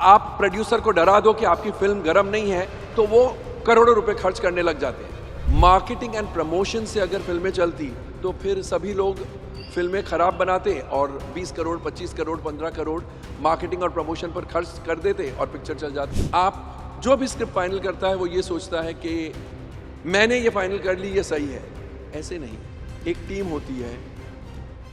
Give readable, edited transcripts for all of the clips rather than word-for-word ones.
आप प्रोड्यूसर को डरा दो कि आपकी फिल्म गर्म नहीं है तो वो करोड़ों रुपए खर्च करने लग जाते हैं। मार्केटिंग एंड प्रमोशन से अगर फिल्में चलती तो फिर सभी लोग फिल्में खराब बनाते और 20 करोड़ 25 करोड़ 15 करोड़ मार्केटिंग और प्रमोशन पर खर्च कर देते और पिक्चर चल जाती। आप जो भी स्क्रिप्ट फाइनल करता है वो ये सोचता है कि मैंने ये फाइनल कर ली, ये सही है। ऐसे नहीं, एक टीम होती है,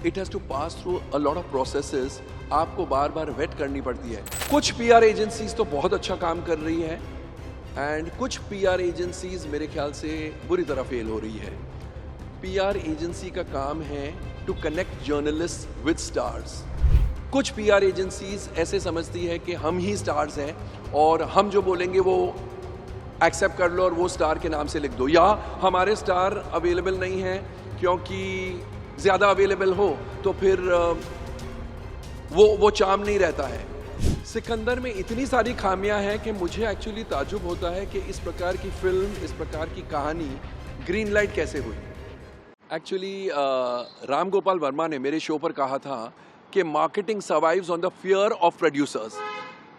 it has to pass through a lot of processes, आपको बार बार वेट करनी पड़ती है। कुछ पीआर एजेंसीज तो बहुत अच्छा काम कर रही है एंड कुछ पीआर एजेंसीज मेरे ख्याल से बुरी तरह फेल हो रही है। पीआर एजेंसी का काम है to connect journalist with stars. कुछ पीआर एजेंसीज ऐसे समझती है कि हम ही स्टार्स हैं और हम जो बोलेंगे वो एक्सेप्ट कर लो और वो स्टार के नाम से लिख दो, या हमारे स्टार अवेलेबल नहीं है क्योंकि ज़्यादा अवेलेबल हो तो फिर वो चार्म नहीं रहता है। सिकंदर में इतनी सारी खामियां हैं कि मुझे एक्चुअली ताज्जुब होता है कि इस प्रकार की फिल्म, इस प्रकार की कहानी ग्रीन लाइट कैसे हुई। एक्चुअली राम गोपाल वर्मा ने मेरे शो पर कहा था कि marketing survives on the fear of producers.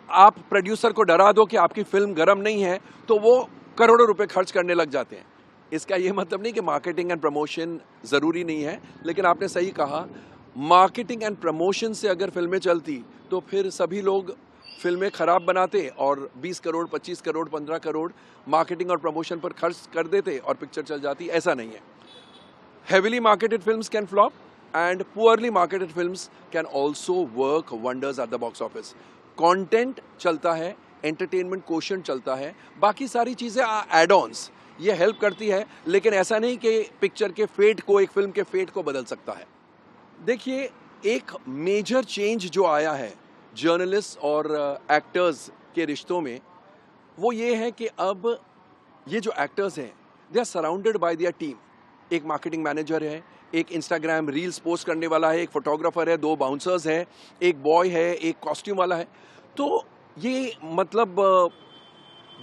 आप प्रोड्यूसर को डरा दो कि आपकी फिल्म गर्म नहीं है तो वो करोड़ों रुपए खर्च करने लग जाते हैं। इसका ये मतलब नहीं कि मार्केटिंग एंड प्रमोशन ज़रूरी नहीं है, लेकिन आपने सही कहा, मार्केटिंग एंड प्रमोशन से अगर फिल्में चलती तो फिर सभी लोग फिल्में खराब बनाते और 20 करोड़ 25 करोड़ 15 करोड़ मार्केटिंग और प्रमोशन पर खर्च कर देते और पिक्चर चल जाती। ऐसा नहीं है। Heavily marketed films can flop and poorly marketed films can also work wonders at the box office. Content चलता है, एंटरटेनमेंट कोशेंट चलता है, बाकी सारी चीज़ें एड ऑन्स, ये हेल्प करती है, लेकिन ऐसा नहीं कि पिक्चर के फेट को, एक फिल्म के फेट को बदल सकता है। देखिए, एक मेजर चेंज जो आया है जर्नलिस्ट और एक्टर्स के रिश्तों में, वो ये है कि अब ये जो एक्टर्स हैं they are surrounded by their team. एक मार्केटिंग मैनेजर है, एक इंस्टाग्राम रील्स पोस्ट करने वाला है, एक फोटोग्राफर है, 2 बाउंसर्स हैं, एक बॉय है, एक कॉस्ट्यूम वाला है। तो ये मतलब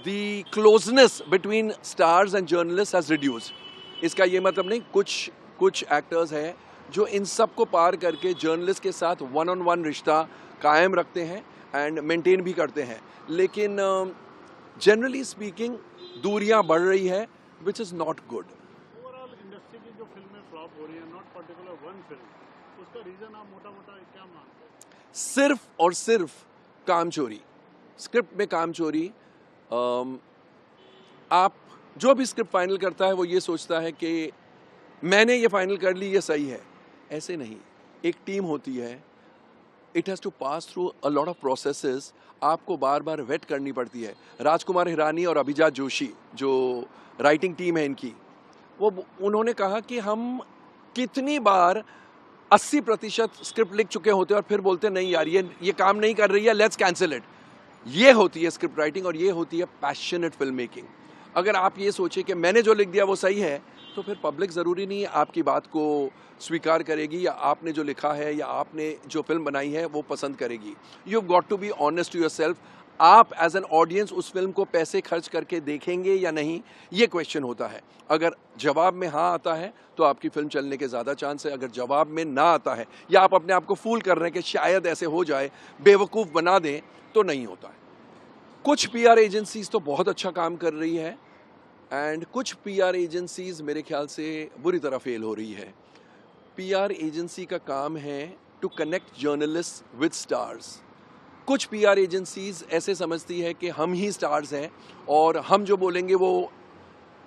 the closeness between stars and journalist has reduced. इसका ये मतलब नहीं, कुछ एक्टर्स हैं जो इन सब को पार करके जर्नलिस्ट के साथ वन ऑन वन रिश्ता कायम रखते हैं एंड मेंटेन भी करते हैं, लेकिन जनरली स्पीकिंग दूरियां बढ़ रही है, which is not good. Overall industry की जो फिल्में फ्लॉप हो रही है, नॉट पर्टिकुलर वन फिल्म, उसका रीजन आप मोटा-मोटा क्या मानते हैं? सिर्फ और सिर्फ काम चोरी, स्क्रिप्ट में काम चोरी। आप जो भी स्क्रिप्ट फाइनल करता है वो ये सोचता है कि मैंने ये फाइनल कर ली, ये सही है। ऐसे नहीं, एक टीम होती है, it has to pass through a lot of processes, आपको बार बार वेट करनी पड़ती है। राजकुमार हिरानी और अभिजात जोशी जो राइटिंग टीम है इनकी, उन्होंने कहा कि हम कितनी बार 80% स्क्रिप्ट लिख चुके होते हैं और फिर बोलते नहीं यार ये काम नहीं कर रही है, लेट्स कैंसिल इट। ये होती है स्क्रिप्ट राइटिंग और ये होती है पैशनेट फिल्म मेकिंग। अगर आप ये सोचे कि मैंने जो लिख दिया वो सही है, तो फिर पब्लिक ज़रूरी नहीं है आपकी बात को स्वीकार करेगी या आपने जो लिखा है या आपने जो फिल्म बनाई है वो पसंद करेगी। You have got to be honest to yourself. आप एज एन ऑडियंस उस फिल्म को पैसे खर्च करके देखेंगे या नहीं, ये क्वेश्चन होता है। अगर जवाब में हाँ आता है तो आपकी फिल्म चलने के ज़्यादा चांस है। अगर जवाब में ना आता है या आप अपने आप को फूल कर रहे हैं कि शायद ऐसे हो जाए, बेवकूफ़ बना दें, तो नहीं होता है। कुछ पीआर एजेंसीज तो बहुत अच्छा काम कर रही है एंड कुछ पीआर एजेंसीज मेरे ख्याल से बुरी तरह फेल हो रही है। पीआर एजेंसी का काम है to connect journalist with stars. कुछ पीआर एजेंसीज ऐसे समझती है कि हम ही स्टार्स हैं और हम जो बोलेंगे वो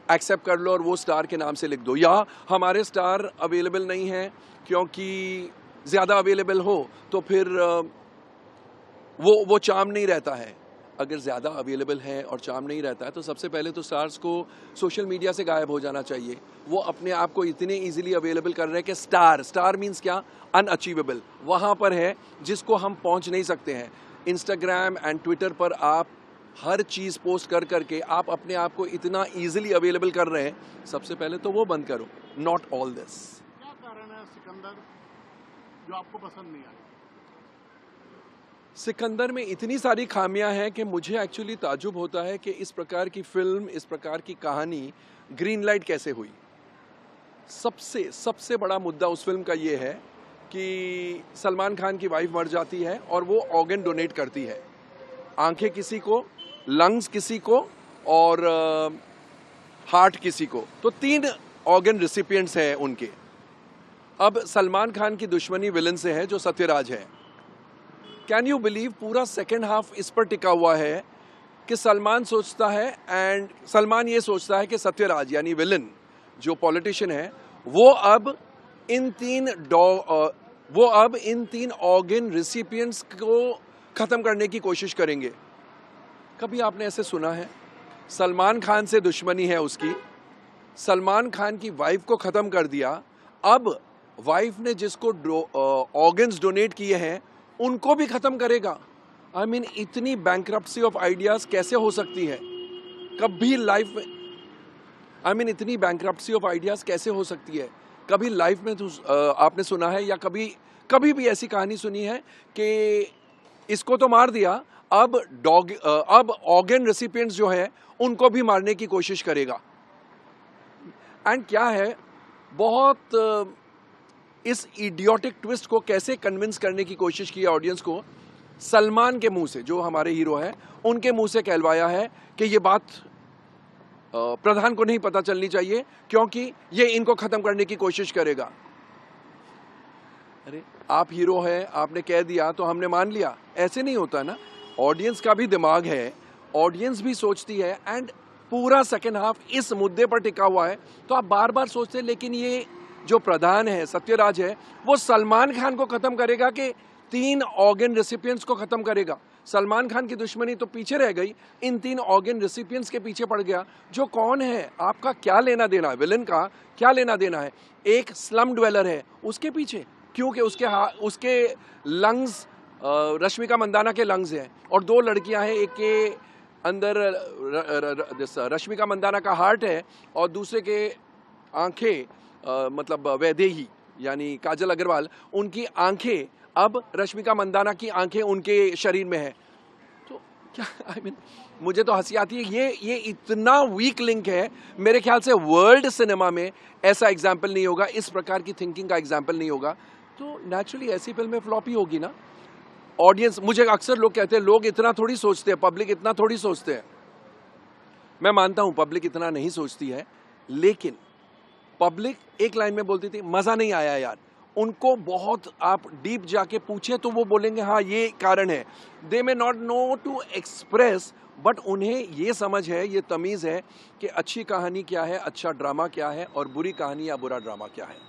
एक्सेप्ट कर लो और वो स्टार के नाम से लिख दो, या हमारे स्टार अवेलेबल नहीं है क्योंकि ज़्यादा अवेलेबल हो तो फिर वो चार्म नहीं रहता है। अगर ज़्यादा अवेलेबल है और चार्म नहीं रहता है तो सबसे पहले तो स्टार्स को सोशल मीडिया से गायब हो जाना चाहिए। वो अपने आप को इतने इजीली अवेलेबल कर रहे हैं कि स्टार मीन्स क्या, अनअचीवेबल, वहाँ पर है जिसको हम पहुँच नहीं सकते हैं। इंस्टाग्राम एंड ट्विटर पर आप हर चीज़ पोस्ट कर करके आप अपने आप को इतना इजीली अवेलेबल कर रहे हैं, सबसे पहले तो वो बंद करो। Not all this. क्या कारण है सिकंदर जो आपको पसंद नहीं आया? सिकंदर में इतनी सारी खामियां हैं कि मुझे एक्चुअली ताज्जुब होता है कि इस प्रकार की फिल्म, इस प्रकार की कहानी ग्रीन लाइट कैसे हुई। सबसे बड़ा मुद्दा उस फिल्म का ये है कि सलमान खान की वाइफ मर जाती है और वो ऑर्गन डोनेट करती है। आंखें किसी को, लंग्स किसी को और हार्ट किसी को, तो 3 ऑर्गन रिसिपिएंट्स हैं उनके। अब सलमान खान की दुश्मनी विलन से है जो सत्यराज है। कैन यू बिलीव पूरा सेकेंड हाफ इस पर टिका हुआ है कि सलमान ये सोचता है कि सत्यराज यानी विलन जो पॉलिटिशियन है वो अब इन 3 ऑर्गन रिसिपिएंट्स को खत्म करने की कोशिश करेंगे। कभी आपने ऐसे सुना है? सलमान खान से दुश्मनी है उसकी, सलमान खान की वाइफ को खत्म कर दिया, अब वाइफ ने जिसको ऑर्गन्स डोनेट किए हैं उनको भी खत्म करेगा। आई मीन इतनी बैंक्रप्सी ऑफ आइडियाज कैसे हो सकती है कभी लाइफ में? आई मीन इतनी बैंक्रप्सी ऑफ आइडियाज कैसे हो सकती है कभी लाइफ में? आपने सुना है या कभी भी ऐसी कहानी सुनी है कि इसको तो मार दिया, अब ऑर्गन रेसिपिएंट्स जो है उनको भी मारने की कोशिश करेगा? एंड क्या है, बहुत इस इडियोटिक ट्विस्ट को कैसे कन्विंस करने की कोशिश की है ऑडियंस को, सलमान के मुंह से, जो हमारे हीरो हैं उनके मुंह से कहलवाया है कि ये बात प्रधान को नहीं पता चलनी चाहिए क्योंकि ये इनको खत्म करने की कोशिश करेगा। अरे आप हीरो हैं, आपने कह दिया तो हमने मान लिया, ऐसे नहीं होता ना। ऑडियंस का भी दिमाग है, ऑडियंस भी सोचती है। एंड पूरा सेकेंड हाफ इस मुद्दे पर टिका हुआ है, तो आप बार बार सोचते हैं लेकिन ये जो प्रधान है, सत्यराज है, वो सलमान खान को खत्म करेगा कि 3 ऑर्गन रेसिपिएंट्स को खत्म करेगा? सलमान खान की दुश्मनी तो पीछे रह गई, इन 3 ऑर्गन रेसिपिएंट्स के पीछे पड़ गया। जो कौन है, आपका क्या लेना देना है? विलन का क्या लेना देना है? एक स्लम ड्वेलर है उसके पीछे, क्योंकि उसके लंग्स रश्मिका मंदाना के लंग्स हैं, और 2 लड़कियां हैं, एक के अंदर रश्मिका मंदाना का हार्ट है और दूसरे के आंखें, मतलब वैदेही यानी काजल अग्रवाल, उनकी आंखें अब रश्मिका मंदाना की आंखें उनके शरीर में है। तो क्या आई मीन मुझे तो हंसी आती है। ये इतना वीक लिंक है, मेरे ख्याल से वर्ल्ड सिनेमा में ऐसा एग्जाम्पल नहीं होगा, इस प्रकार की थिंकिंग का एग्जाम्पल नहीं होगा। तो नेचुरली ऐसी फिल्में फ्लॉप ही होगी ना। ऑडियंस, मुझे अक्सर लोग कहते हैं लोग इतना थोड़ी सोचते हैं, पब्लिक इतना थोड़ी सोचते हैं। मैं मानता हूं पब्लिक इतना नहीं सोचती है, लेकिन पब्लिक एक लाइन में बोलती थी मजा नहीं आया यार। उनको बहुत आप डीप जाके पूछे तो वो बोलेंगे हाँ ये कारण है। They may not know to express, but उन्हें ये समझ है, ये तमीज है कि अच्छी कहानी क्या है, अच्छा ड्रामा क्या है और बुरी कहानी या बुरा ड्रामा क्या है।